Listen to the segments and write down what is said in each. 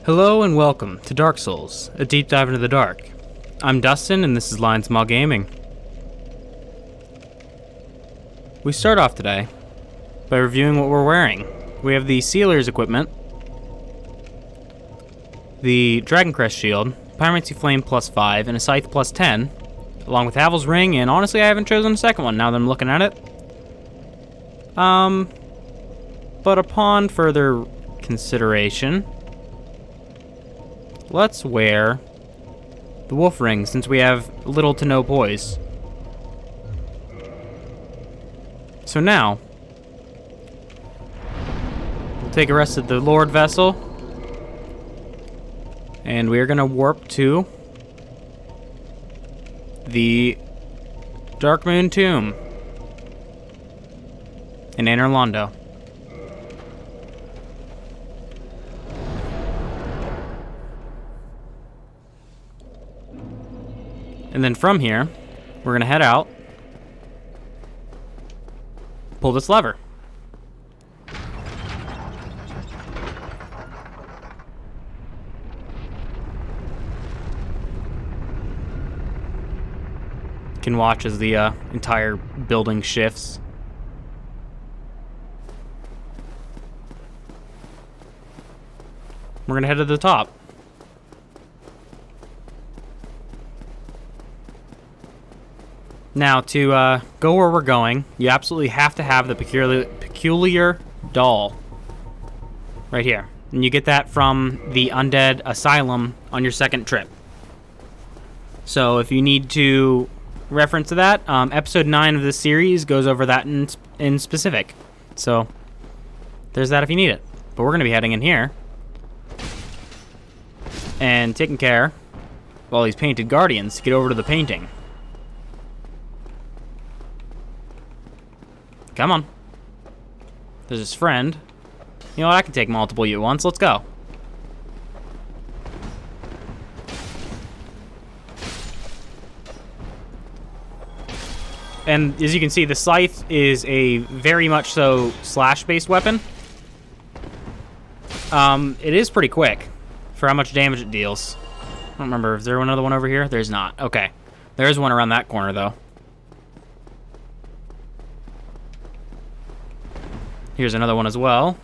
Hello and welcome to Dark Souls, a deep dive into the dark. I'm Dustin and this is Lions Maw Gaming. We start off today by reviewing what we're wearing. We have the Sealer's equipment, the Dragon Crest shield, Pyromancy Flame +5, and a Scythe +10, along with Havel's Ring, and honestly I haven't chosen a second one now that I'm looking at it. But upon further consideration, let's wear the Wolf Ring since we have little to no poise. So now, we'll take a rest at the Lord Vessel, and we're gonna warp to the Darkmoon Tomb in Anor Londo. And then from here, we're gonna head out, pull this lever. You can watch as the entire building shifts. We're gonna head to the top. Now, to go where we're going, you absolutely have to have the peculiar doll right here. And you get that from the Undead Asylum on your second trip. So if you need to reference to that, episode 9 of this series goes over that in specific. So there's that if you need it. But we're going to be heading in here and taking care of all these painted guardians to get over to the painting. Come on. There's his friend. You know what? I can take multiple at once. Let's go. And as you can see, the Scythe is a very much so slash-based weapon. It is pretty quick for how much damage it deals. I don't remember. Is there another one over here? There's not. Okay. There is one around that corner, though. Here's another one as well.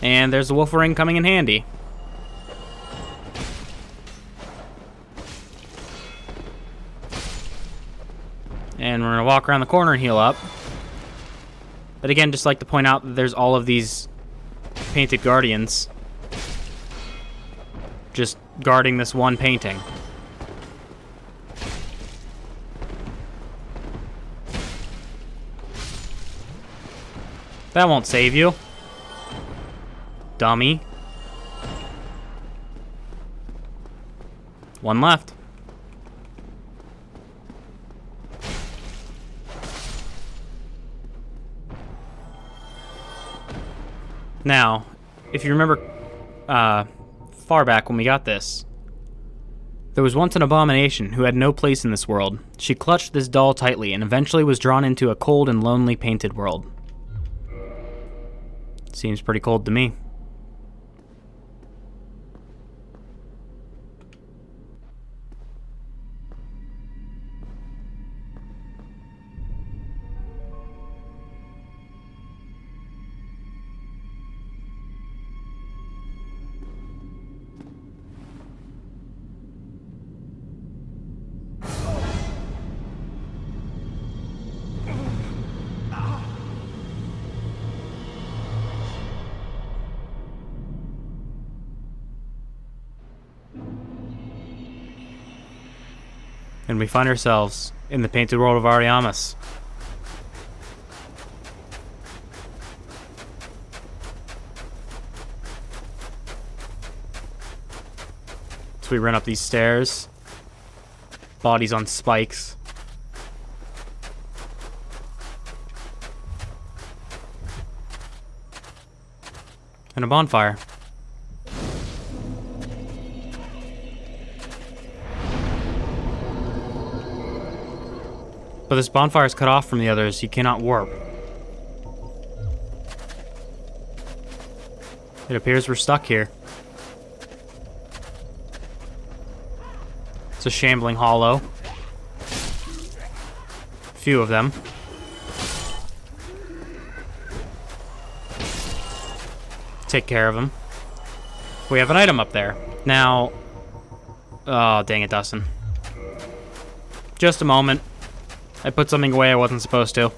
And there's the Wolf Ring coming in handy. And we're gonna walk around the corner and heal up. But again, just like to point out that there's all of these painted guardians just guarding this one painting. That won't save you. Dummy. One left. Now, if you remember far back when we got this, there was once an abomination who had no place in this world. She clutched this doll tightly and eventually was drawn into a cold and lonely painted world. Seems pretty cold to me. And we find ourselves in the painted world of Ariamis. So we run up these stairs, bodies on spikes. And a bonfire. But this bonfire is cut off from the others. You cannot warp. It appears we're stuck here. It's a shambling hollow. Few of them. Take care of them. We have an item up there. Now... Oh, dang it, Dustin. Just a moment. I put something away I wasn't supposed to.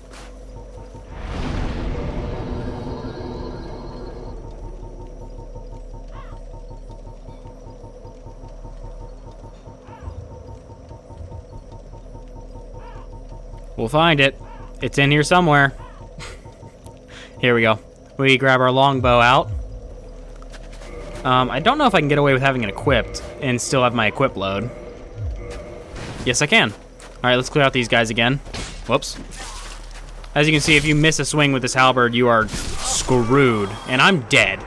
We'll find it. It's in here somewhere. Here we go. We grab our longbow out. I don't know if I can get away with having it equipped and still have my equip load. Yes, I can. All right, let's clear out these guys again. Whoops. As you can see, if you miss a swing with this halberd, you are screwed. And I'm dead.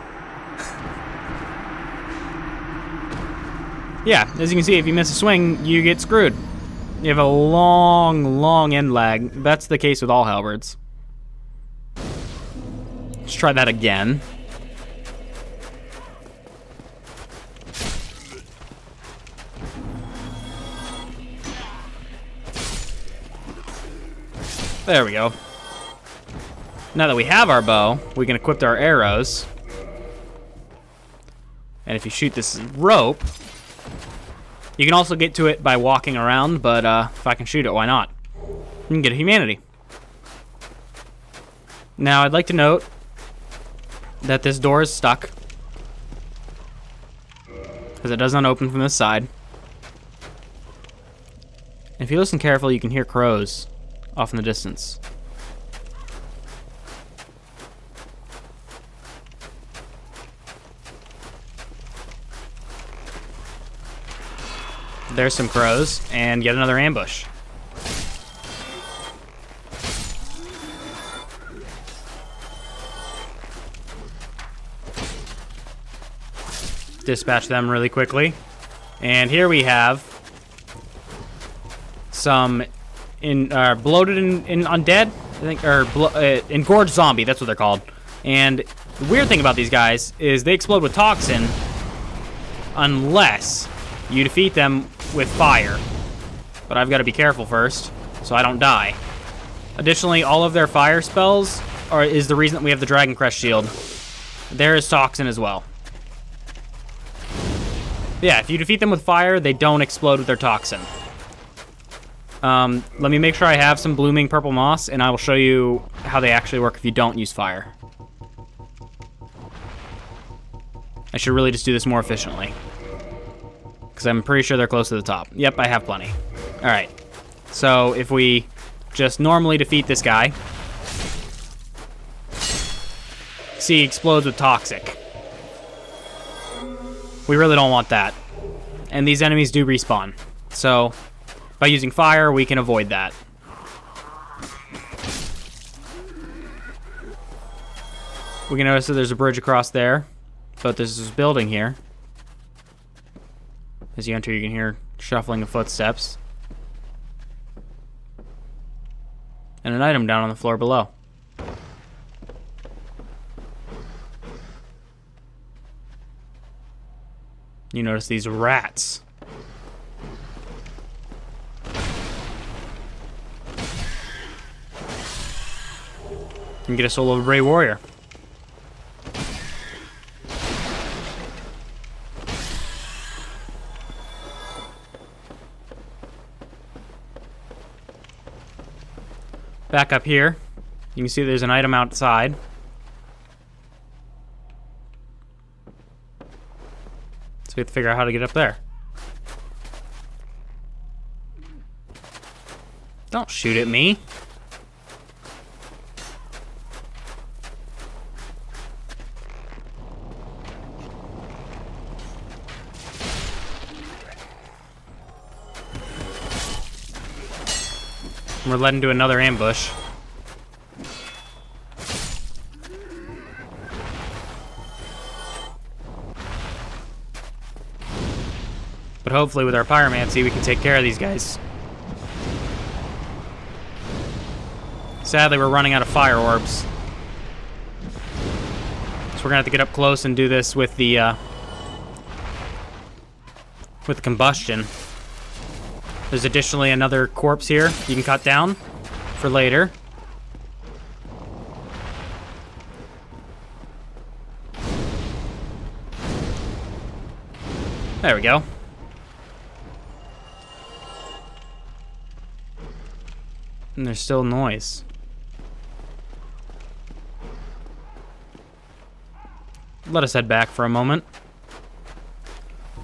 Yeah, as you can see, if you miss a swing, you get screwed. You have a long, long end lag. That's the case with all halberds. Let's try that again. There we go. Now that we have our bow, we can equip our arrows. And if you shoot this rope, you can also get to it by walking around, but if I can shoot it, why not? You can get a humanity. Now, I'd like to note that this door is stuck, because it does not open from this side. And if you listen carefully, you can hear crows off in the distance. There's some crows, and yet another ambush. Dispatch them really quickly. And here we have some bloated and undead, I think, or engorged zombie, that's what they're called. And the weird thing about these guys is they explode with toxin unless you defeat them with fire. But I've got to be careful first, so I don't die. Additionally, all of their fire spells is the reason that we have the Dragon Crest shield. There is toxin as well. Yeah, if you defeat them with fire, they don't explode with their toxin. Let me make sure I have some blooming purple moss, and I will show you how they actually work if you don't use fire. I should really just do this more efficiently, because I'm pretty sure they're close to the top. Yep, I have plenty. All right, so if we just normally defeat this guy, see, he explodes with toxic. We really don't want that. And these enemies do respawn. So by using fire, we can avoid that. We can notice that there's a bridge across there, but there's this building here. As you enter, you can hear shuffling of footsteps. And an item down on the floor below. You notice these rats. You can get a soul of a brave warrior. Back up here, you can see there's an item outside. So we have to figure out how to get up there. Don't shoot at me. We're led into another ambush. But hopefully with our pyromancy, we can take care of these guys. Sadly, we're running out of fire orbs. So we're gonna have to get up close and do this with the combustion. There's additionally another corpse here you can cut down for later. There we go. And there's still noise. Let us head back for a moment.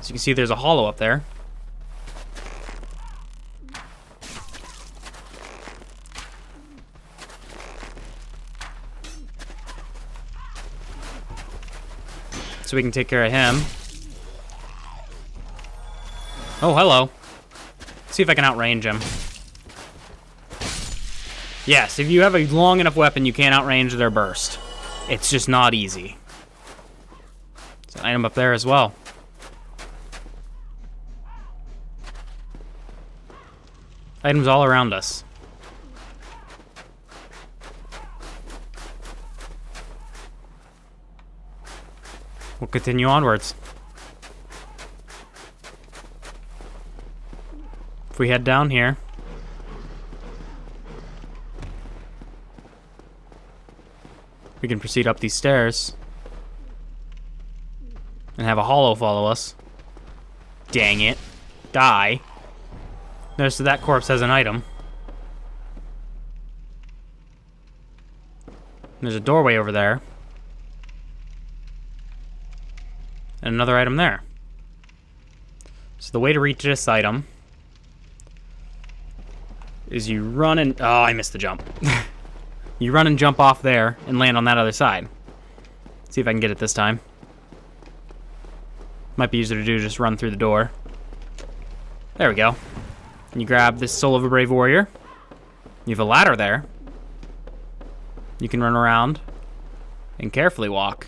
So you can see there's a hollow up there. So we can take care of him. Oh, hello. See if I can outrange him. Yes, if you have a long enough weapon, you can't outrange their burst. It's just not easy. There's an item up there as well. Items all around us. We'll continue onwards. If we head down here, we can proceed up these stairs and have a hollow follow us. Dang it. Die. Notice that corpse has an item. There's a doorway over there. And another item there. So the way to reach this item is you run and... Oh, I missed the jump. You run and jump off there and land on that other side. See if I can get it this time. Might be easier to do, just run through the door. There we go. And you grab this Soul of a Brave Warrior. You have a ladder there. You can run around and carefully walk.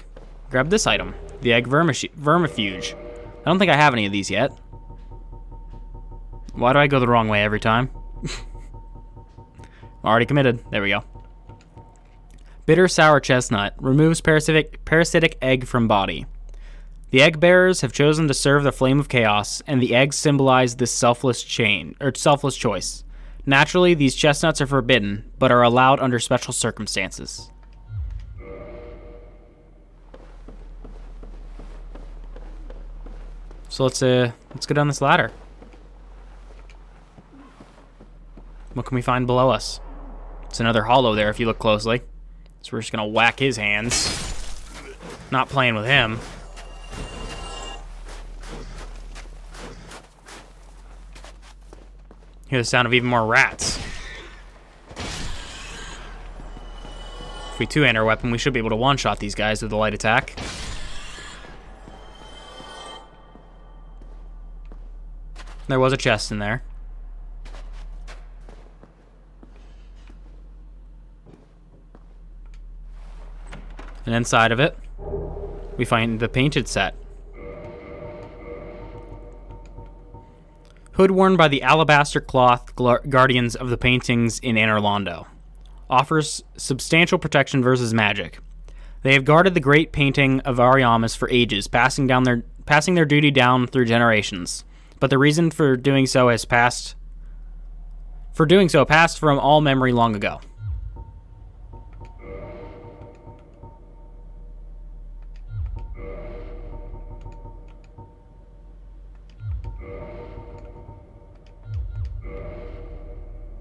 Grab this item, the Egg Vermifuge. I don't think I have any of these yet. Why do I go the wrong way every time? Already committed. There we go. Bitter Sour Chestnut. Removes parasitic egg from body. The egg bearers have chosen to serve the flame of chaos, and the eggs symbolize this selfless choice. Naturally, these chestnuts are forbidden, but are allowed under special circumstances. So let's go down this ladder. What can we find below us? It's another hollow there if you look closely. So we're just gonna whack his hands. Not playing with him. Hear the sound of even more rats. If we two-hand our weapon, we should be able to one-shot these guys with a light attack. There was a chest in there. And inside of it, we find the painted set. Hood worn by the alabaster cloth guardians of the paintings in Anor Londo. Offers substantial protection versus magic. They have guarded the great painting of Ariamis for ages, passing their duty down through generations. But the reason for doing so passed from all memory long ago.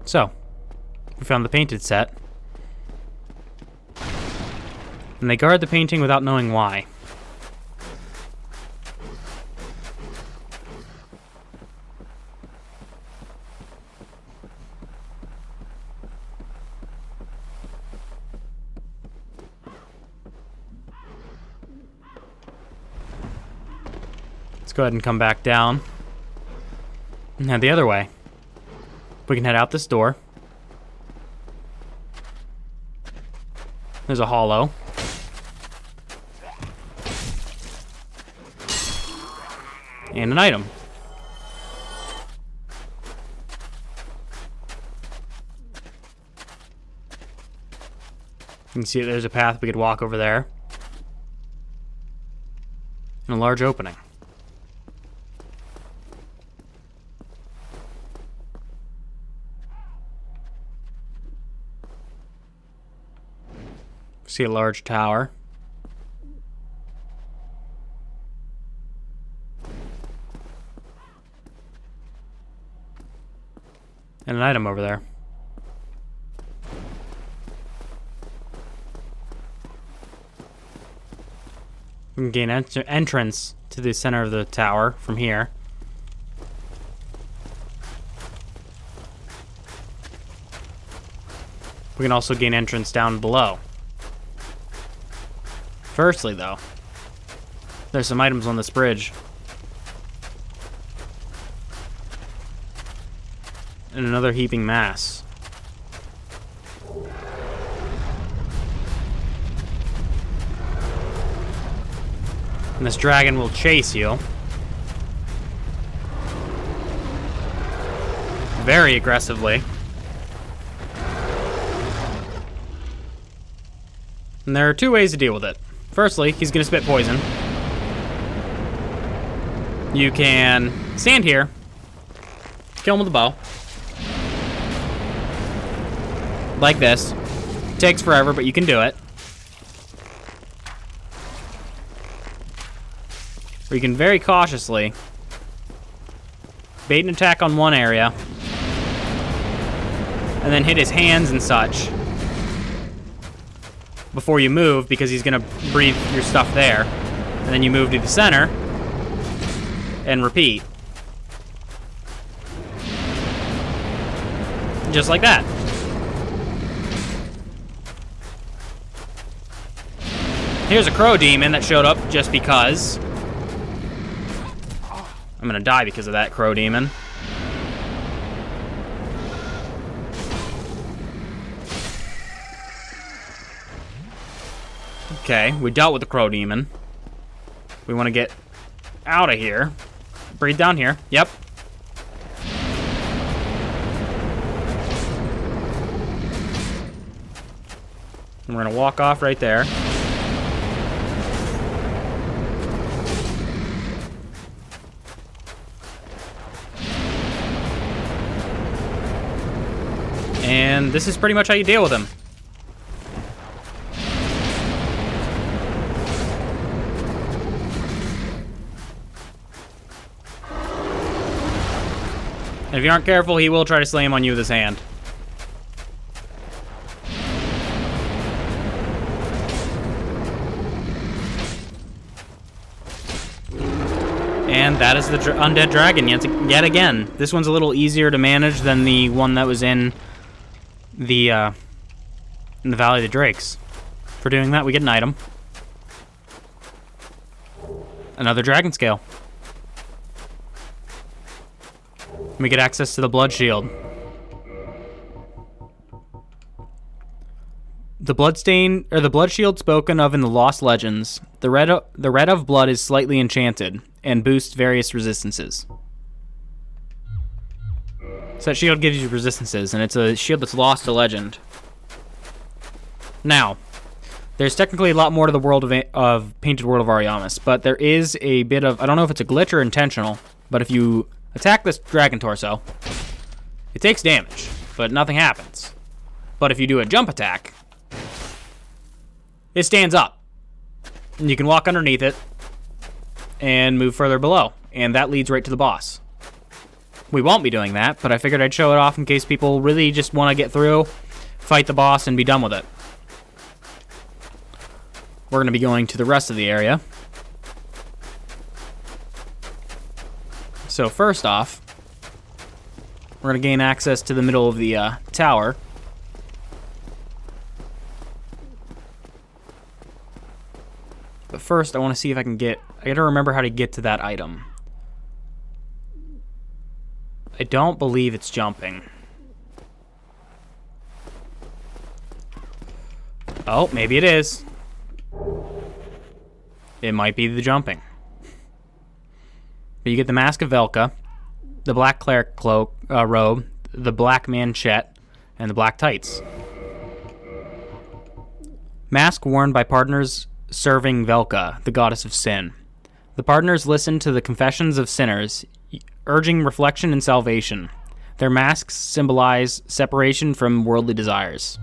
So, we found the painted set. And they guard the painting without knowing why. Let's go ahead and come back down. And head the other way. We can head out this door. There's a hollow. And an item. You can see there's a path we could walk over there. And a large opening. See a large tower. And an item over there. We can gain entrance to the center of the tower from here. We can also gain entrance down below. Firstly, though, there's some items on this bridge. And another heaping mass. And this dragon will chase you. Very aggressively. And there are two ways to deal with it. Firstly, he's going to spit poison. You can stand here, kill him with a bow. Like this. Takes forever, but you can do it. Or you can very cautiously bait an attack on one area, and then hit his hands and such before you move, because he's going to breathe your stuff there. And then you move to the center and repeat. Just like that. Here's a crow demon that showed up just because. I'm gonna die because of that crow demon. Okay, we dealt with the crow demon. We want to get out of here. Breathe down here. Yep. And we're gonna walk off right there. And this is pretty much how you deal with him. And if you aren't careful, he will try to slam on you with his hand. And that is the undead dragon yet again. This one's a little easier to manage than the one that was in the Valley of the Drakes. For doing that, we get an item. Another dragon scale. We get access to the blood shield. The blood shield spoken of in the Lost Legends. The red of blood is slightly enchanted and boosts various resistances. So that shield gives you resistances, and it's a shield that's lost to legend. Now, there's technically a lot more to the world of Painted World of Ariamis, but there is a bit of, I don't know if it's a glitch or intentional, but if you attack this dragon torso, it takes damage, but nothing happens. But if you do a jump attack, it stands up. And you can walk underneath it and move further below, and that leads right to the boss. We won't be doing that, but I figured I'd show it off in case people really just want to get through, fight the boss, and be done with it. We're going to be going to the rest of the area. So first off, we're going to gain access to the middle of the tower. But first, I want to see if I can I gotta remember how to get to that item. I don't believe it's jumping. Oh, maybe it is. It might be the jumping. But you get the Mask of Velka, the Black Cleric robe, the Black Manchette, and the Black Tights. Mask worn by partners serving Velka, the goddess of sin. The partners listen to the confessions of sinners, urging reflection and salvation. Their masks symbolize separation from worldly desires.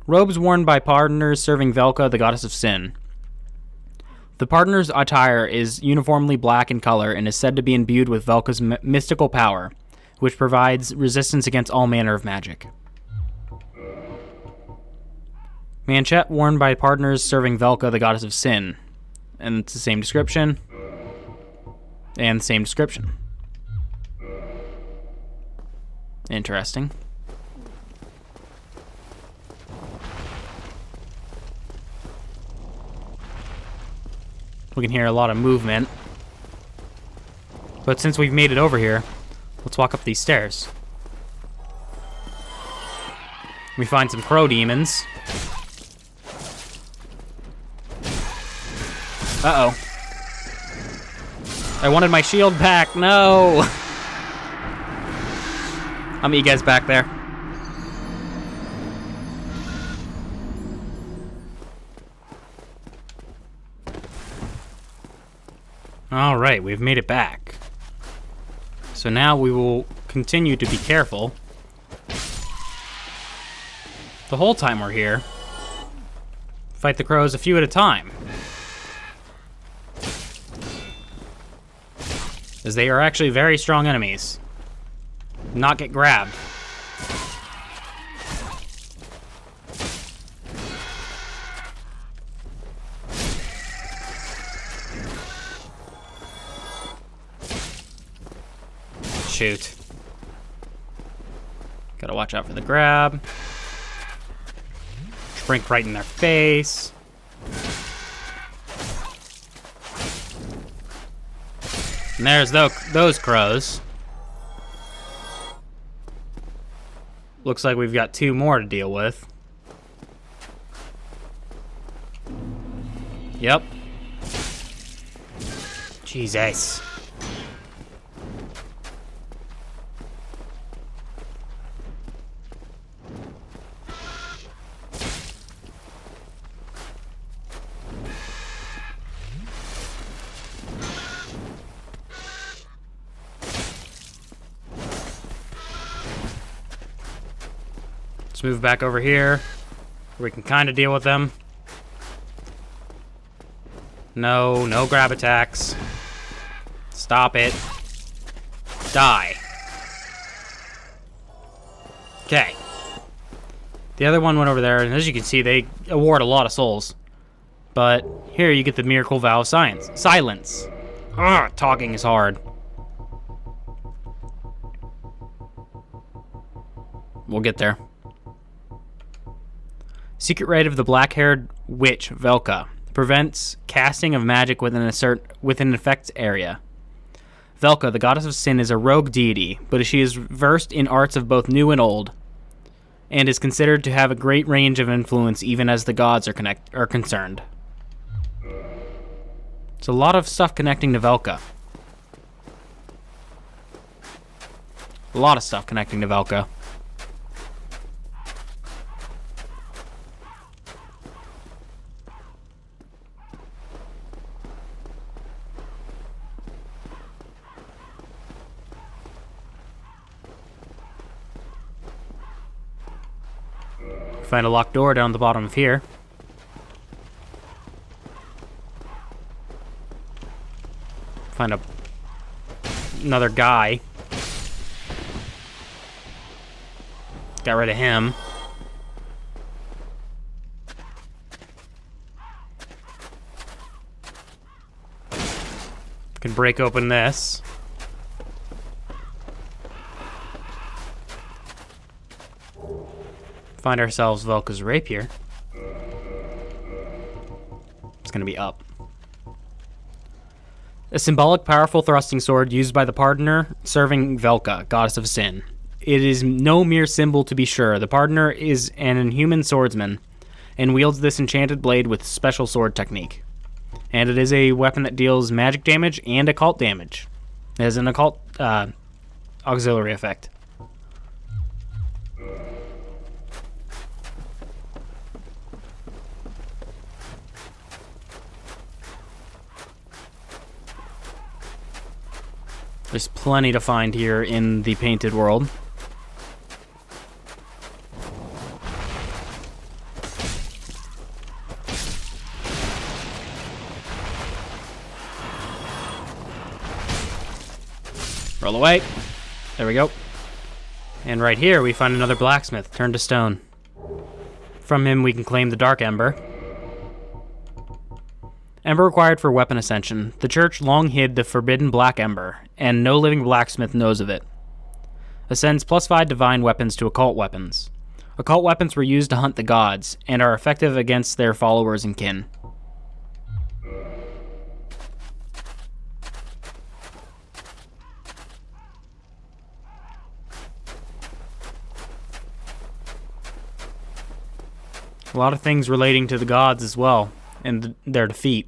Robes worn by partners serving Velka, the goddess of sin. The partner's attire is uniformly black in color and is said to be imbued with Velka's mystical power, which provides resistance against all manner of magic. Manchette worn by partners serving Velka, the goddess of sin. And it's the same description. And the same description. Interesting. We can hear a lot of movement. But since we've made it over here, let's walk up these stairs. We find some crow demons. Uh-oh. I wanted my shield back. No! I'll meet you guys back there. Alright, we've made it back. So now we will continue to be careful. The whole time we're here. Fight the crows a few at a time. As they are actually very strong enemies. Not get grabbed. Shoot. Gotta watch out for the grab. Shrink right in their face. And there's those crows. Looks like we've got 2 more to deal with. Yep. Jesus. Let's move back over here, where we can kind of deal with them. No grab attacks. Stop it. Die. Okay. The other one went over there, and as you can see, they award a lot of souls. But here you get the miracle vow of silence. Ugh, talking is hard. We'll get there. Secret rite of the black-haired witch Velka prevents casting of magic within an effect's area. Velka, the goddess of sin, is a rogue deity, but she is versed in arts of both new and old, and is considered to have a great range of influence even as the gods are concerned. It's a lot of stuff connecting to Velka. A lot of stuff connecting to Velka. Find a locked door down the bottom of here. Find another guy. Got rid of him. Can break open this. Find ourselves Velka's rapier. It's gonna be up. A symbolic, powerful thrusting sword used by the partner serving Velka, goddess of sin. It is no mere symbol, to be sure. The partner is an inhuman swordsman and wields this enchanted blade with special sword technique. And it is a weapon that deals magic damage and occult damage. It has an occult auxiliary effect. There's plenty to find here in the painted world. Roll away. There we go. And right here we find another blacksmith turned to stone. From him we can claim the Dark Ember. Ember required for weapon ascension. The church long hid the forbidden Black Ember, and no living blacksmith knows of it. Ascends +5 divine weapons to occult weapons. Occult weapons were used to hunt the gods, and are effective against their followers and kin. A lot of things relating to the gods as well, and their defeat.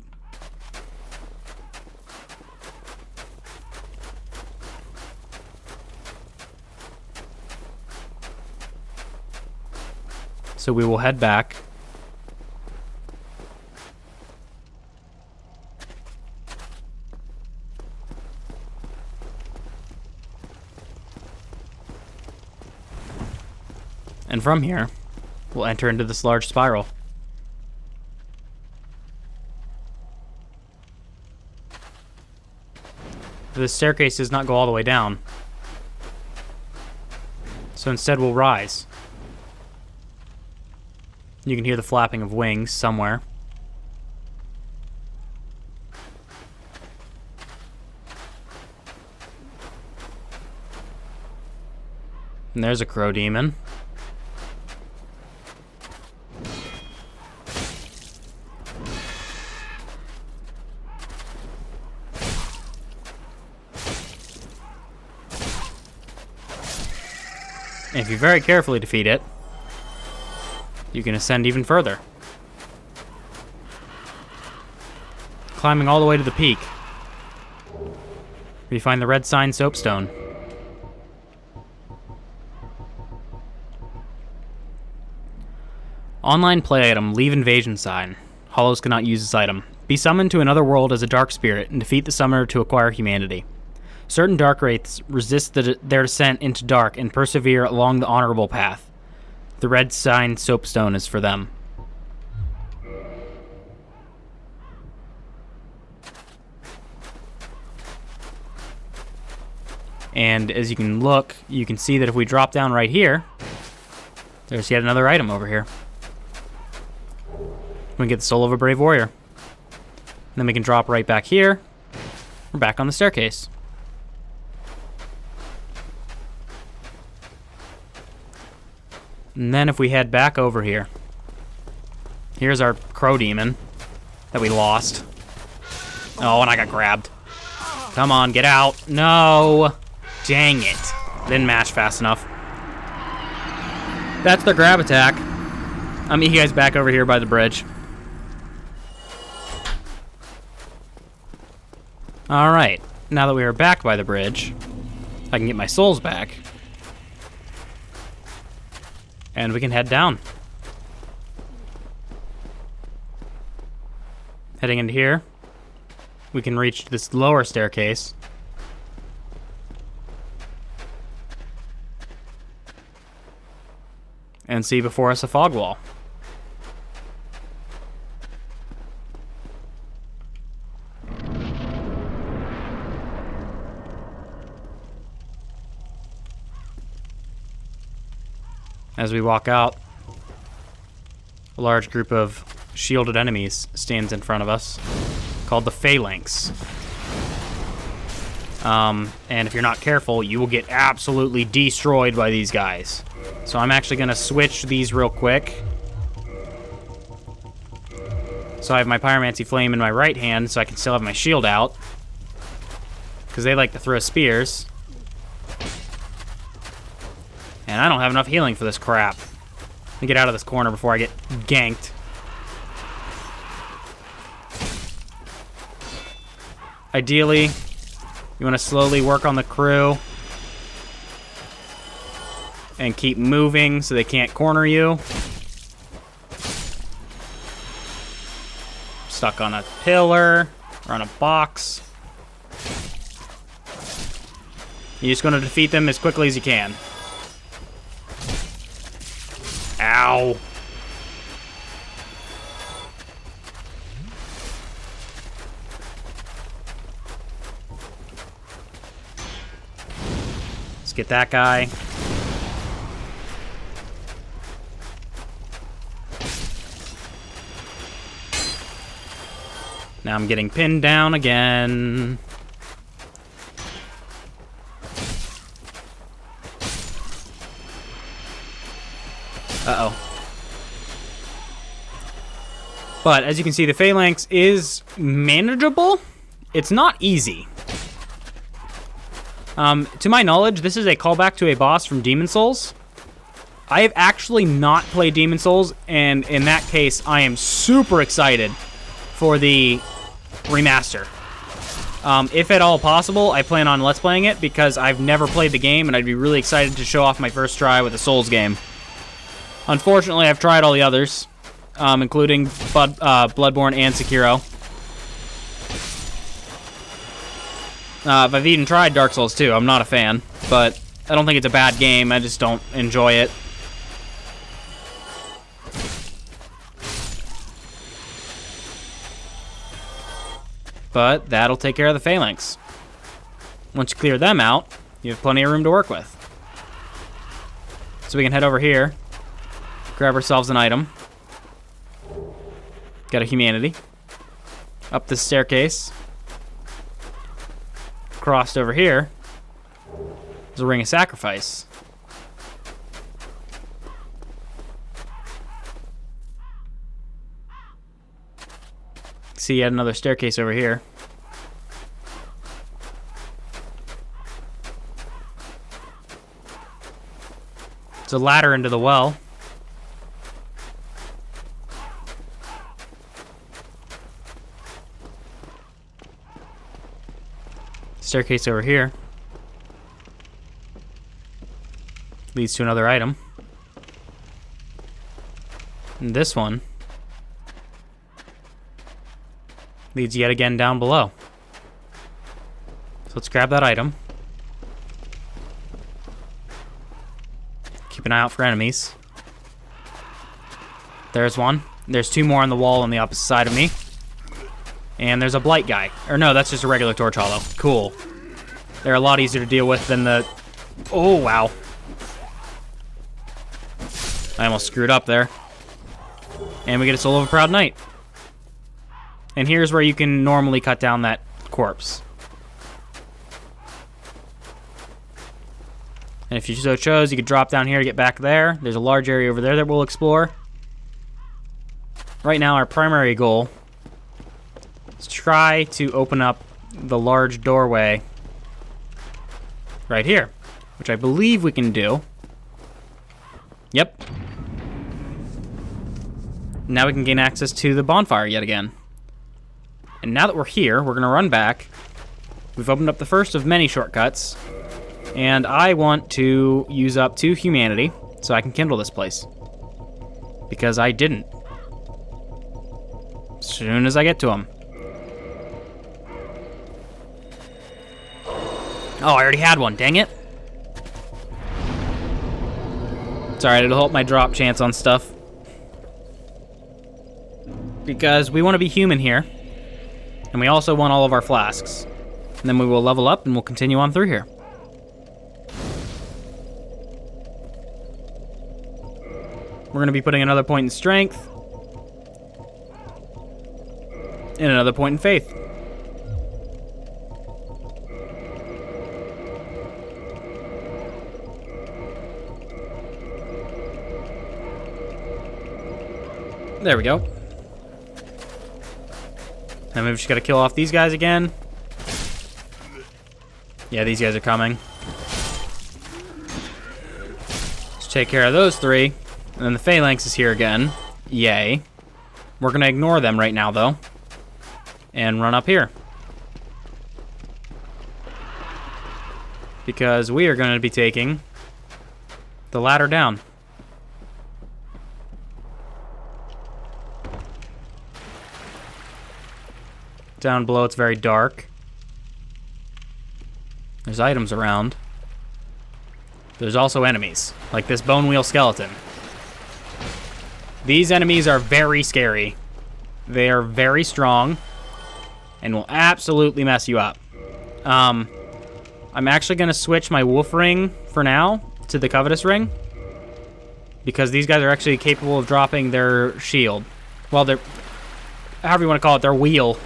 So we will head back. And from here, we'll enter into this large spiral. The staircase does not go all the way down. So instead we'll rise. You can hear the flapping of wings somewhere. And there's a crow demon. And if you very carefully defeat it, you can ascend even further. Climbing all the way to the peak, we find the red sign soapstone. Online play item, leave invasion sign. Hollows cannot use this item. Be summoned to another world as a dark spirit and defeat the summoner to acquire humanity. Certain dark wraiths resist their descent into dark and persevere along the honorable path. The red sign soapstone is for them. And as you can look, you can see that if we drop down right here, there's yet another item over here. We can get the soul of a brave warrior. And then we can drop right back here. We're back on the staircase. And then if we head back over here, here's our crow demon that we lost. Oh, and I got grabbed. Come on, get out. No. Dang it. Didn't match fast enough. That's their grab attack. I'll meet you guys back over here by the bridge. Alright, now that we are back by the bridge, I can get my souls back. And we can head down. Heading into here, we can reach this lower staircase. And see before us a fog wall. As we walk out, a large group of shielded enemies stands in front of us, called the Phalanx. And if you're not careful, you will get absolutely destroyed by these guys. So I'm actually going to switch these real quick. So I have my Pyromancy Flame in my right hand, so I can still have my shield out. Because they like to throw spears. And I don't have enough healing for this crap. Let me get out of this corner before I get ganked. Ideally, you want to slowly work on the crew. And keep moving so they can't corner you. Stuck on a pillar or on a box. You're just going to defeat them as quickly as you can. Ow. Let's get that guy. Now I'm getting pinned down again. Uh-oh. But as you can see, the phalanx is manageable. It's not easy. To my knowledge, this is a callback to a boss from Demon Souls. I have actually not played Demon Souls, and in that case, I am super excited for the remaster. If at all possible, I plan on Let's Playing it because I've never played the game, and I'd be really excited to show off my first try with a Souls game. Unfortunately, I've tried all the others, including Bloodborne and Sekiro. I've even tried Dark Souls 2. I'm not a fan, but I don't think it's a bad game. I just don't enjoy it. But that'll take care of the phalanx. Once you clear them out, you have plenty of room to work with. So we can head over here, grab ourselves an item. Got a humanity. Up this staircase. Crossed over here. There's a ring of sacrifice. See yet another staircase over here. It's a ladder into the well. Staircase over here leads to another item. And this one leads yet again down below. So let's grab that item. Keep an eye out for enemies. There's one. There's two more on the wall on the opposite side of me. And there's a blight guy. Or no, that's just a regular torch hollow. Cool. They're a lot easier to deal with than the... Oh, wow. I almost screwed up there. And we get a Soul of a Proud Knight. And here's where you can normally cut down that corpse. And if you so chose, you could drop down here to get back there. There's a large area over there that we'll explore. Right now, our primary goal is try to open up the large doorway right here, which I believe we can do. Yep. Now we can gain access to the bonfire yet again. And now that we're here, we're going to run back. We've opened up the first of many shortcuts. And I want to use up 2 humanity so I can kindle this place. Because I didn't. As soon as I get to them. Oh, I already had one. Dang it. It's alright, it'll help my drop chance on stuff. Because we want to be human here. And we also want all of our flasks. And then we will level up and we'll continue on through here. We're going to be putting another point in strength. And another point in faith. There we go. And we've just got to kill off these guys again. Yeah, these guys are coming. Let's take care of those 3. And then the phalanx is here again. Yay. We're going to ignore them right now, though. And run up here. Because we are going to be taking the ladder down. Down below, it's very dark. There's items around. There's also enemies, like this bone wheel skeleton. These enemies are very scary. They are very strong and will absolutely mess you up. I'm actually going to switch my wolf ring for now to the covetous ring, because these guys are actually capable of dropping their shield. Well, they're, however you want to call it, their wheel.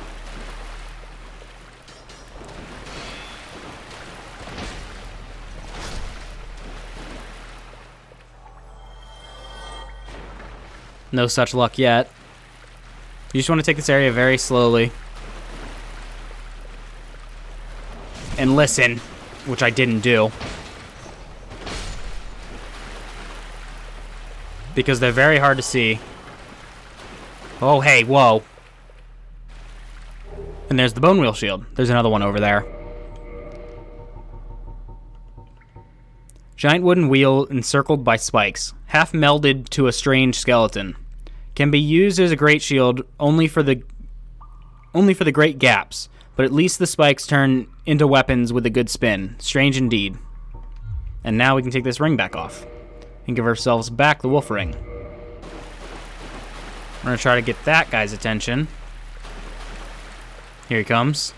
No such luck yet. You just want to take this area very slowly. And listen, which I didn't do. Because they're very hard to see. Oh, hey, whoa. And there's the bone wheel shield. There's another one over there. Giant wooden wheel encircled by spikes, half melded to a strange skeleton. Can be used as a great shield only for the great gaps, but at least the spikes turn into weapons with a good spin. Strange indeed. And now we can take this ring back off and give ourselves back the wolf ring. We're going to try to get that guy's attention. Here he comes.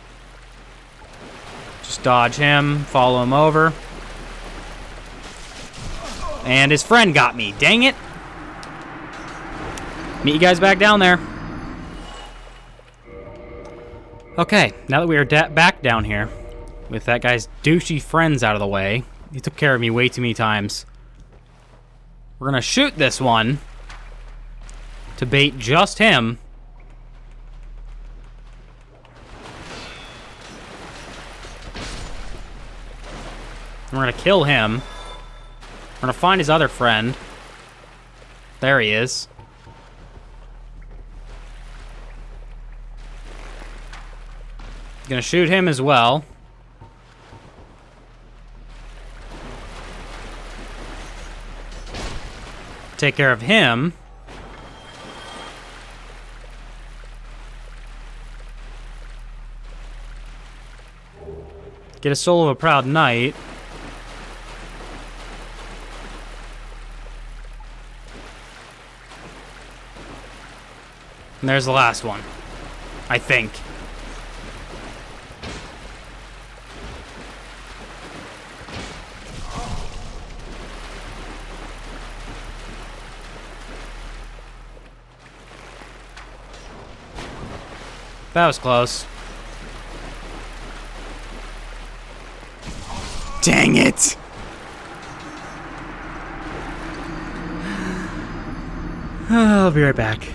Just dodge him, follow him over. And his friend got me. Dang it. Meet you guys back down there. Okay, now that we are back down here, with that guy's douchey friends out of the way, he took care of me way too many times. We're gonna shoot this one to bait just him. We're gonna kill him. We're gonna find his other friend. There he is. Gonna shoot him as well. Take care of him. Get a soul of a proud knight. And there's the last one, I think. That was close. Dang it! I'll be right back.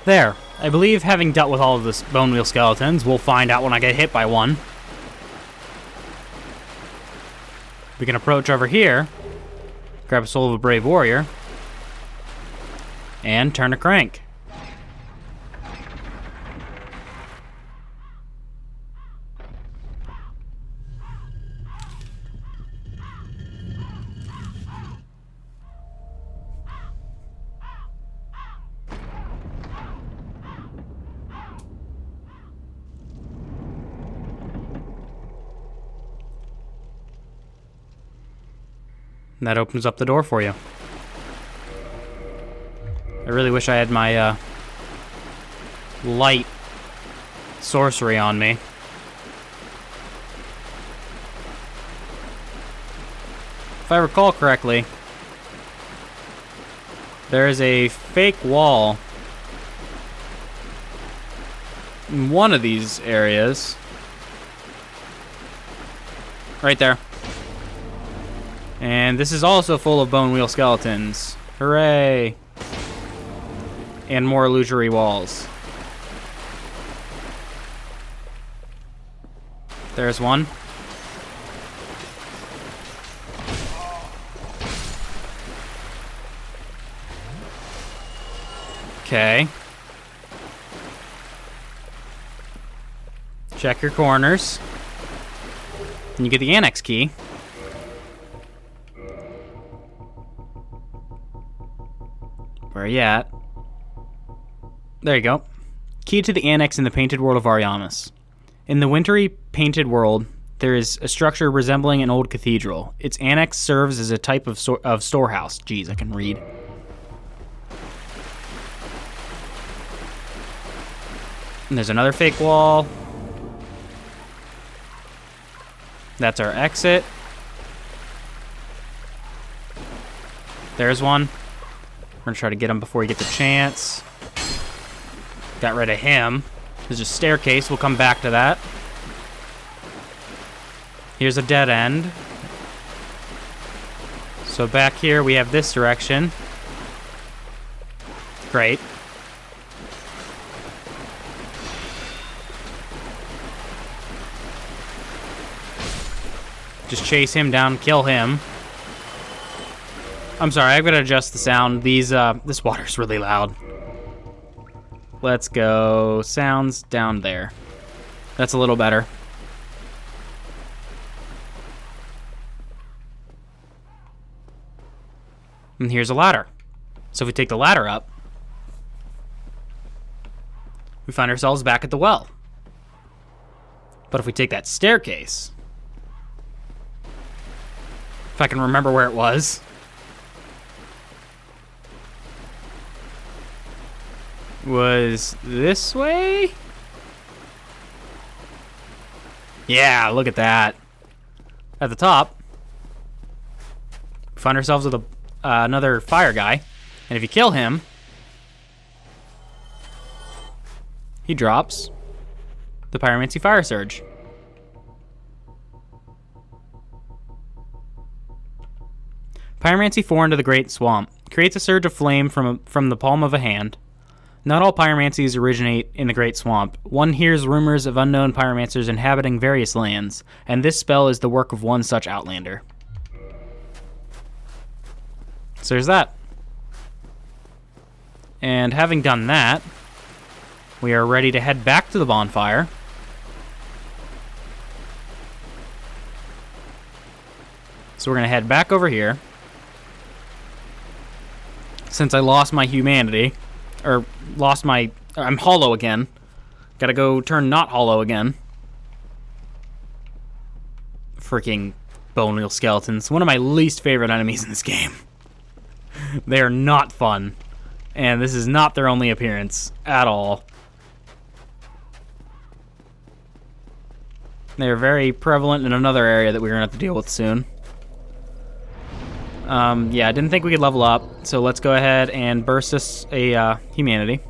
There. I believe having dealt with all of the bone wheel skeletons, we'll find out when I get hit by one. We can approach over here. Grab a soul of a brave warrior. And turn a crank. And that opens up the door for you. I really wish I had my light sorcery on me. If I recall correctly, there is a fake wall in one of these areas. Right there. And this is also full of bone wheel skeletons. Hooray! And more illusory walls. There's one. Okay. Check your corners. And you get the annex key. Where are you at? There you go. key to the annex in the painted world of Ariamis. In the wintry painted world, there is a structure resembling an old cathedral. Its annex serves as a type of storehouse. Jeez, I can read. And there's another fake wall. That's our exit. There's one. We're gonna try to get him before he gets a chance. Got rid of him. There's a staircase. We'll come back to that. Here's a dead end. So back here we have this direction. Great. Just chase him down, kill him. I'm sorry, I've got to adjust the sound. This water's really loud. Let's go sounds down there. That's a little better. And here's a ladder. So if we take the ladder up, we find ourselves back at the well. But if we take that staircase, if I can remember where it was, was this way? Yeah, look at that. At the top, we find ourselves with another fire guy, and if you kill him, he drops the Pyromancy Fire Surge. Pyromancy 4 into the Great Swamp creates a surge of flame from the palm of a hand. Not all pyromancies originate in the Great Swamp. One hears rumors of unknown pyromancers inhabiting various lands, and this spell is the work of one such outlander. So there's that. And having done that, we are ready to head back to the bonfire. So we're going to head back over here. Since I lost my humanity, or lost my... I'm hollow again. Gotta go turn not hollow again. Freaking bone wheel skeletons. One of my least favorite enemies in this game. They are not fun. And this is not their only appearance at all. They're very prevalent in another area that we're going to have to deal with soon. Yeah, I didn't think we could level up, so let's go ahead and burst us a humanity.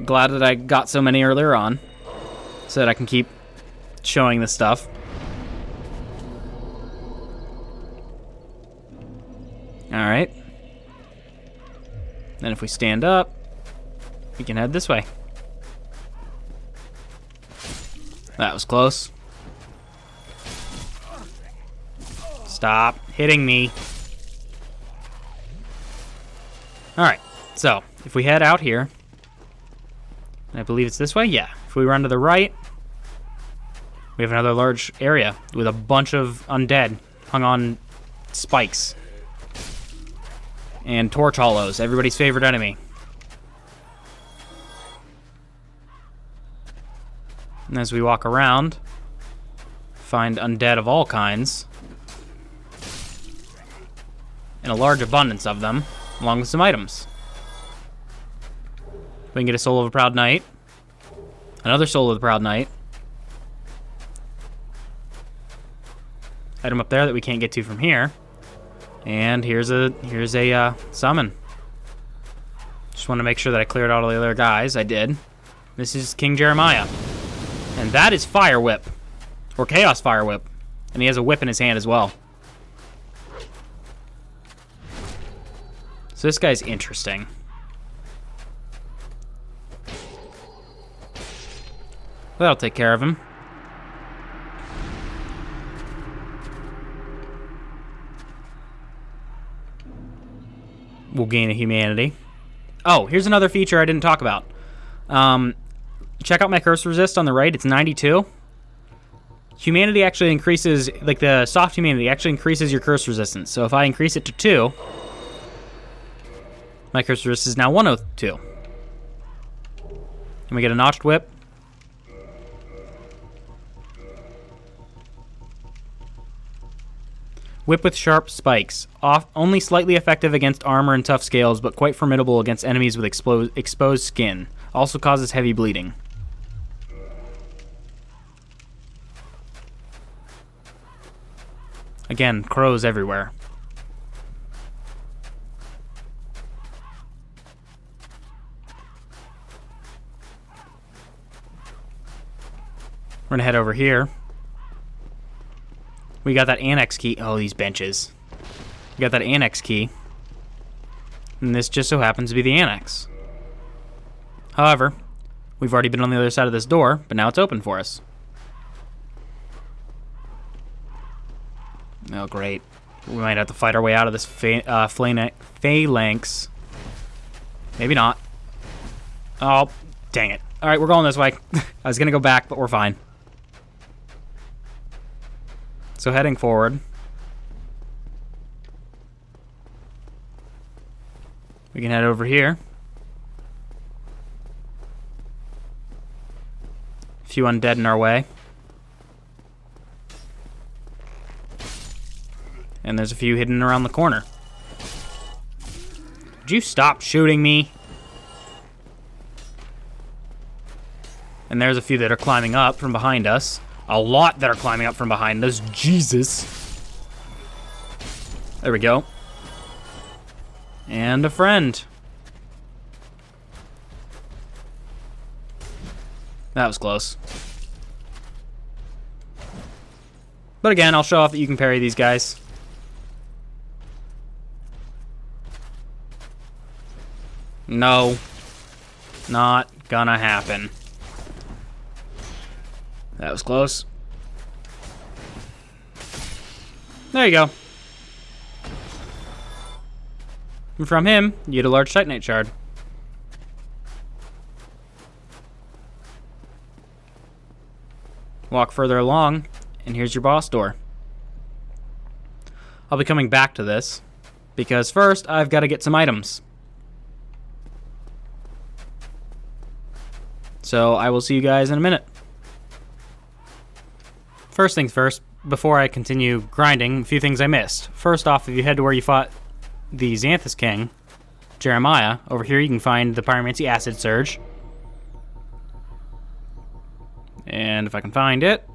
Glad that I got so many earlier on, so that I can keep showing this stuff. Alright. Then if we stand up, we can head this way. That was close. Stop hitting me. Alright, so if we head out here, and I believe it's this way, yeah. If we run to the right, we have another large area with a bunch of undead hung on spikes. And torch hollows, everybody's favorite enemy. And as we walk around, find undead of all kinds. And a large abundance of them, along with some items. We can get a Soul of a Proud Knight. Another Soul of the Proud Knight. Item up there that we can't get to from here. And here's a summon. Just want to make sure that I cleared out all the other guys. I did. This is King Jeremiah. And that is Fire Whip. Or Chaos Fire Whip. And he has a whip in his hand as well. So this guy's interesting. That'll take care of him. We'll gain a humanity. Oh, here's another feature I didn't talk about. Check out my curse resist on the right. It's 92. Humanity actually increases, like the soft humanity actually increases your curse resistance. So if I increase it to 2, my curse resist is now 102. Can we get a notched whip? Whip with sharp spikes. Only slightly effective against armor and tough scales, but quite formidable against enemies with exposed skin. Also causes heavy bleeding. Again, crows everywhere. We're gonna head over here. We got that annex key. Oh, these benches. We got that annex key. And this just so happens to be the annex. However, we've already been on the other side of this door, but now it's open for us. Oh, great. We might have to fight our way out of this phalanx. Maybe not. Oh, dang it. Alright, we're going this way. I was gonna go back, but we're fine. So heading forward. We can head over here. A few undead in our way. And there's a few hidden around the corner. Would you stop shooting me? And there's a few that are climbing up from behind us. A lot that are climbing up from behind us. Jesus. There we go. And a friend. That was close. But again, I'll show off that you can parry these guys. No. Not gonna happen. That was close. There you go. And from him, you get a large Titanite shard. Walk further along, and here's your boss door. I'll be coming back to this, because first, I've got to get some items. So, I will see you guys in a minute. First things first, before I continue grinding, a few things I missed. First off, if you head to where you fought the Xanthus King, Jeremiah, over here you can find the Pyromancy Acid Surge. And if I can find it.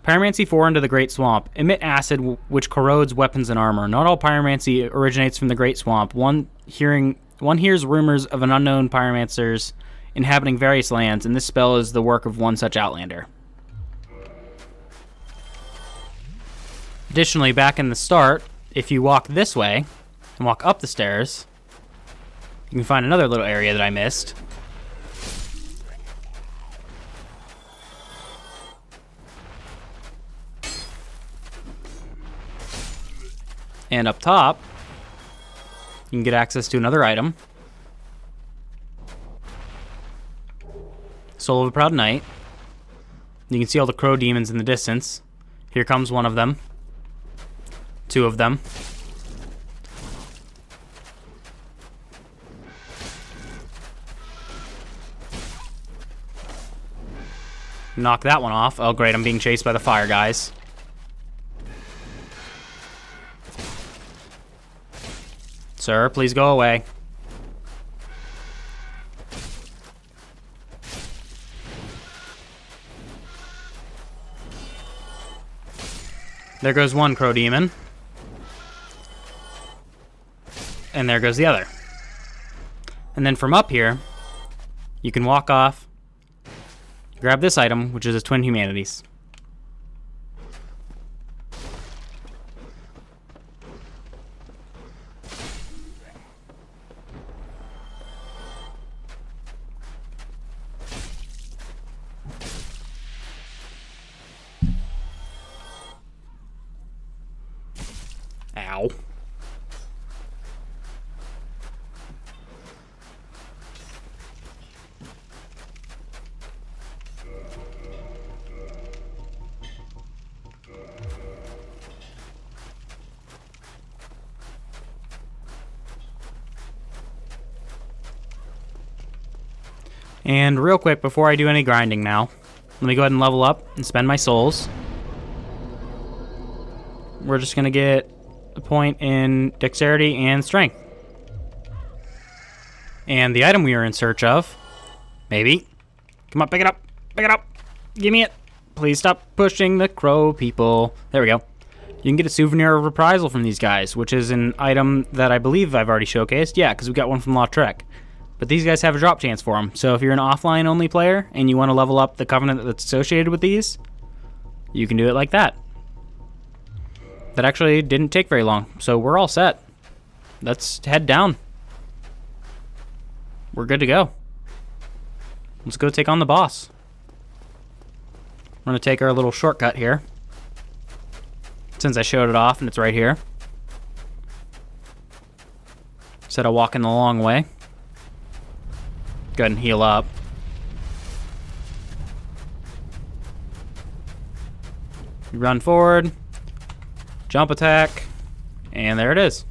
Pyromancy 4 into the Great Swamp. Emit acid which corrodes weapons and armor. Not all pyromancy originates from the Great Swamp. One hears rumors of an unknown pyromancers inhabiting various lands, and this spell is the work of one such outlander. Additionally, back in the start, if you walk this way and walk up the stairs, you can find another little area that I missed. And up top, you can get access to another item. Soul of a Proud Knight. You can see all the crow demons in the distance. Here comes one of them. Two of them. Knock that one off. Oh great, I'm being chased by the fire guys. Sir, please go away. There goes one crow demon. And there goes the other. And then from up here, you can walk off, grab this item, which is a Twin Humanities. Ow. And real quick, before I do any grinding now, let me go ahead and level up and spend my souls. We're just going to get a point in dexterity and strength. And the item we are in search of, maybe. Come on, pick it up. Pick it up. Give me it. Please stop pushing the crow people. There we go. You can get a souvenir of reprisal from these guys, which is an item that I believe I've already showcased. Yeah, because we got one from Lautrec. But these guys have a drop chance for them. So if you're an offline-only player and you want to level up the covenant that's associated with these, you can do it like that. That actually didn't take very long, so we're all set. Let's head down. We're good to go. Let's go take on the boss. We're going to take our little shortcut here, since I showed it off and it's right here. Instead of walking the long way. Go ahead and heal up. Run forward. Jump attack. And there it is.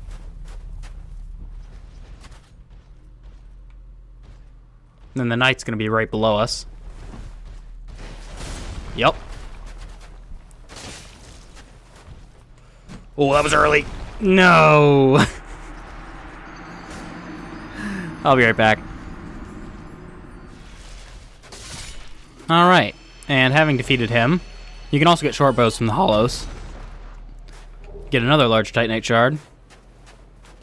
And then the knight's going to be right below us. Yep. Oh, that was early. No. I'll be right back. Alright, and having defeated him, you can also get short bows from the hollows. Get another large titanite shard.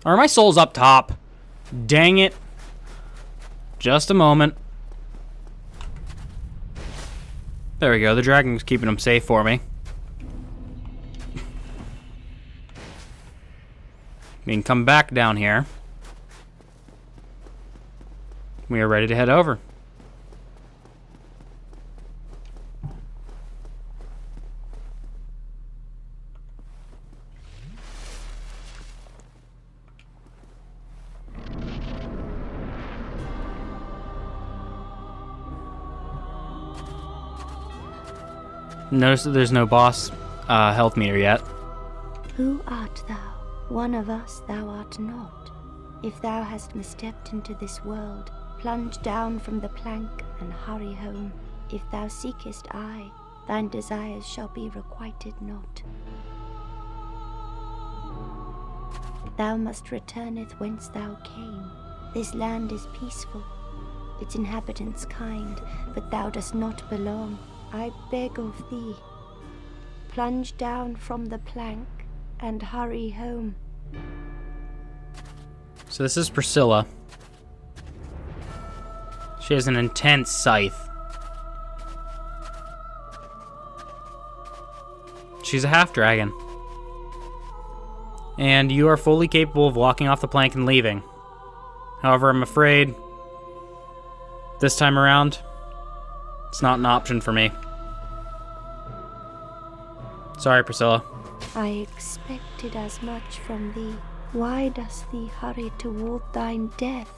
Are my souls up top? Dang it. Just a moment. There we go, the dragon's keeping them safe for me. We can come back down here. We are ready to head over. Notice that there's no boss health meter yet. Who art thou? One of us thou art not. If thou hast misstepped into this world, plunge down from the plank and hurry home. If thou seekest I, thine desires shall be requited not. Thou must returneth whence thou came. This land is peaceful, its inhabitants kind, but thou dost not belong. I beg of thee, plunge down from the plank and hurry home. So this is Priscilla. She has an intense scythe. She's a half-dragon. And you are fully capable of walking off the plank and leaving. However, I'm afraid this time around, it's not an option for me. Sorry, Priscilla. I expected as much from thee. Why dost thee hurry toward thine death?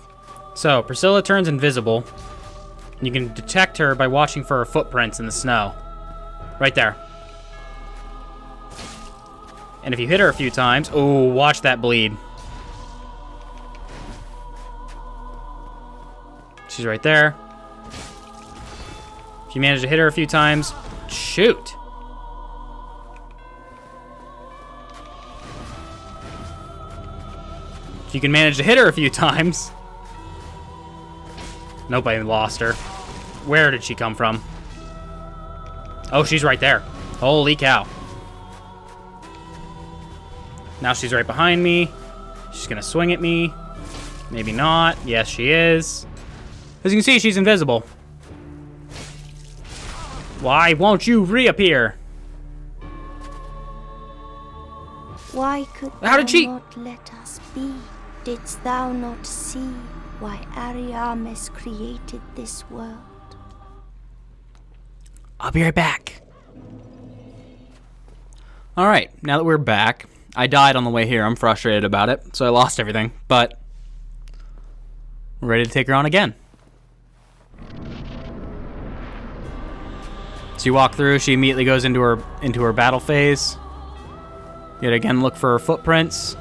So, Priscilla turns invisible. You can detect her by watching for her footprints in the snow. Right there. And if you hit her a few times... Oh, watch that bleed. She's right there. If you manage to hit her a few times... Shoot! If you can manage to hit her a few times... Nope, I lost her. Where did she come from? Oh, she's right there. Holy cow. Now she's right behind me. She's gonna swing at me. Maybe not. Yes, she is. As you can see, she's invisible. Why won't you reappear? Why could How did she... not let us be? Didst thou not see why Ariamis created this world? I'll be right back. Alright, now that we're back, I died on the way here. I'm frustrated about it, so I lost everything, but we're ready to take her on again. So you walk through, she immediately goes into her battle phase. Yet again, look for her footprints.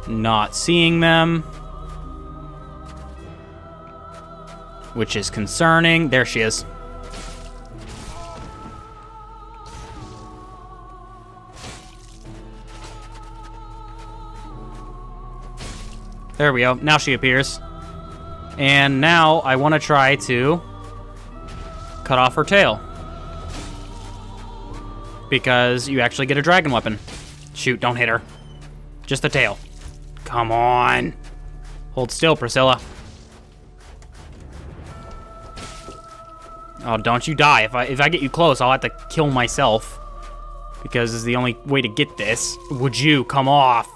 Not seeing them. which is concerning. There she is. There we go. Now she appears. And now I want to try to cut off her tail. Because you actually get a dragon weapon. Shoot, don't hit her. Just the tail. Come on. Hold still, Priscilla. Oh, don't you die. If I get you close, I'll have to kill myself. Because this is the only way to get this. Would you come off?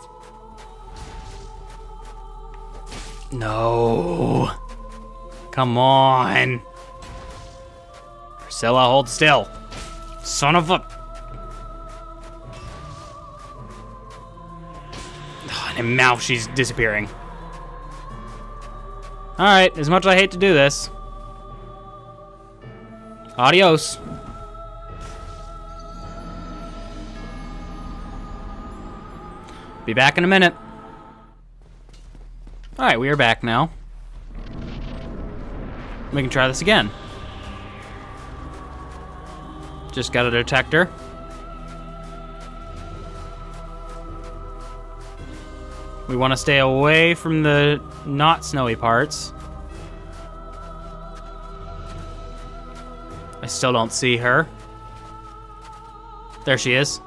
No. Come on. Priscilla, hold still. Son of a... And now she's disappearing. Alright, as much as I hate to do this. Adios. Be back in a minute. Alright, we are back now. We can try this again. Just got a detector. We want to stay away from the not snowy parts. I still don't see her. There she is.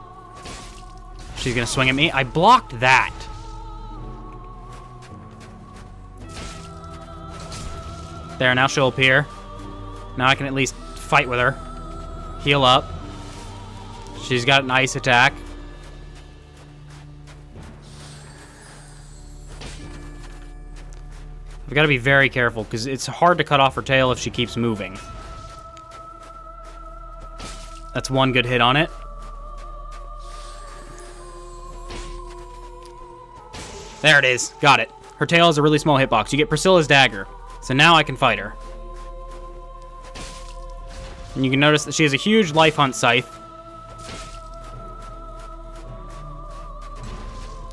She's gonna swing at me. I blocked that. There, now she'll appear. Now I can at least fight with her. Heal up. She's got an ice attack. I've got to be very careful because it's hard to cut off her tail if she keeps moving. That's one good hit on it. There it is. Got it. Her tail is a really small hitbox. You get Priscilla's dagger. So now I can fight her. And you can notice that she has a huge life hunt scythe.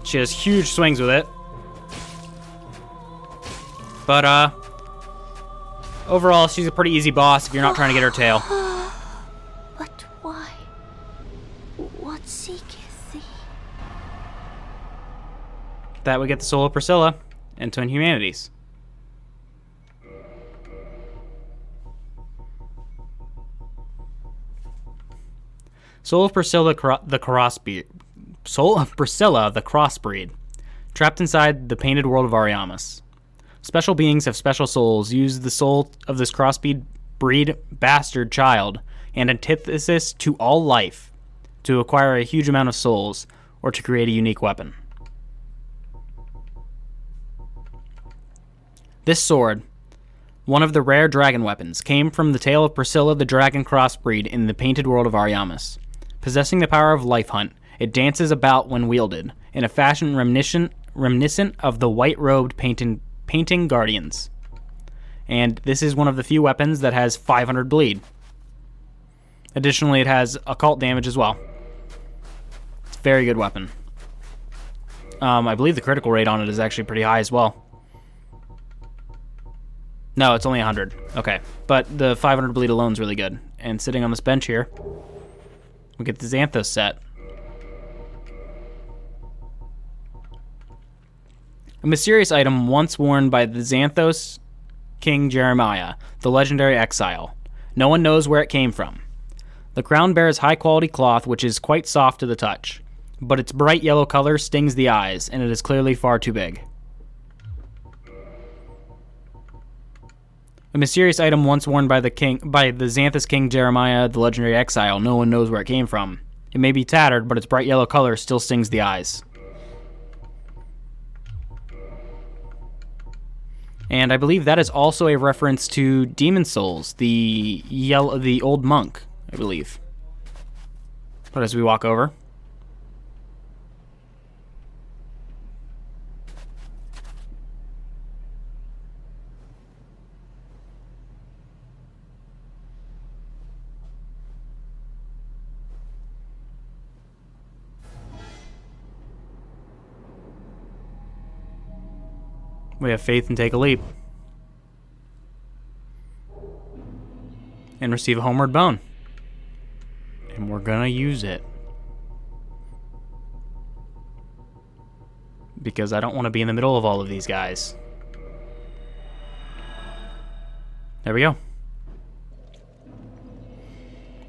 She has huge swings with it. But, overall, she's a pretty easy boss if you're not trying to get her tail. But why? What seeketh thee? That would get the soul of Priscilla into Inhumanities. Soul of Priscilla the Crossbreed. Soul of Priscilla the Crossbreed. Trapped inside the painted world of Ariamis. Special beings have special souls. Use the soul of this crossbreed bastard child, and antithesis to all life, to acquire a huge amount of souls, or to create a unique weapon. This sword, one of the rare dragon weapons, came from the tail of Priscilla the dragon crossbreed in the painted world of Ariamis. Possessing the power of life hunt, it dances about when wielded, in a fashion reminiscent of the white-robed painting guardians. And this is one of the few weapons that has 500 bleed. Additionally, it has occult damage as well. It's a very good weapon. I believe the critical rate on it is actually pretty high as well. No, it's only 100. Okay, but the 500 bleed alone is really good. And sitting on this bench here, we get the Xanthos set. A mysterious item once worn by the Xanthos King Jeremiah, the legendary exile. No one knows where it came from. The crown bears high-quality cloth, which is quite soft to the touch, but its bright yellow color stings the eyes, and it is clearly far too big. A mysterious item once worn by the Xanthos King Jeremiah, the legendary exile. No one knows where it came from. It may be tattered, but its bright yellow color still stings the eyes. And I believe that is also a reference to Demon Souls, the old monk, I believe. But as we walk over, we have faith and take a leap. and receive a homeward bone. And we're gonna use it. Because I don't want to be in the middle of all of these guys. There we go.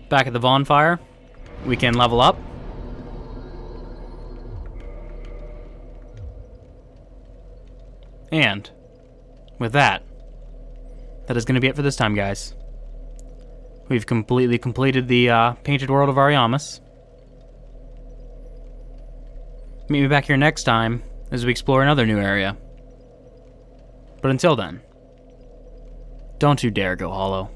Back at the bonfire, we can level up. And with that, that is going to be it for this time, guys. We've completely completed the painted world of Ariamis. Meet me back here next time as we explore another new area. But until then, don't you dare go hollow.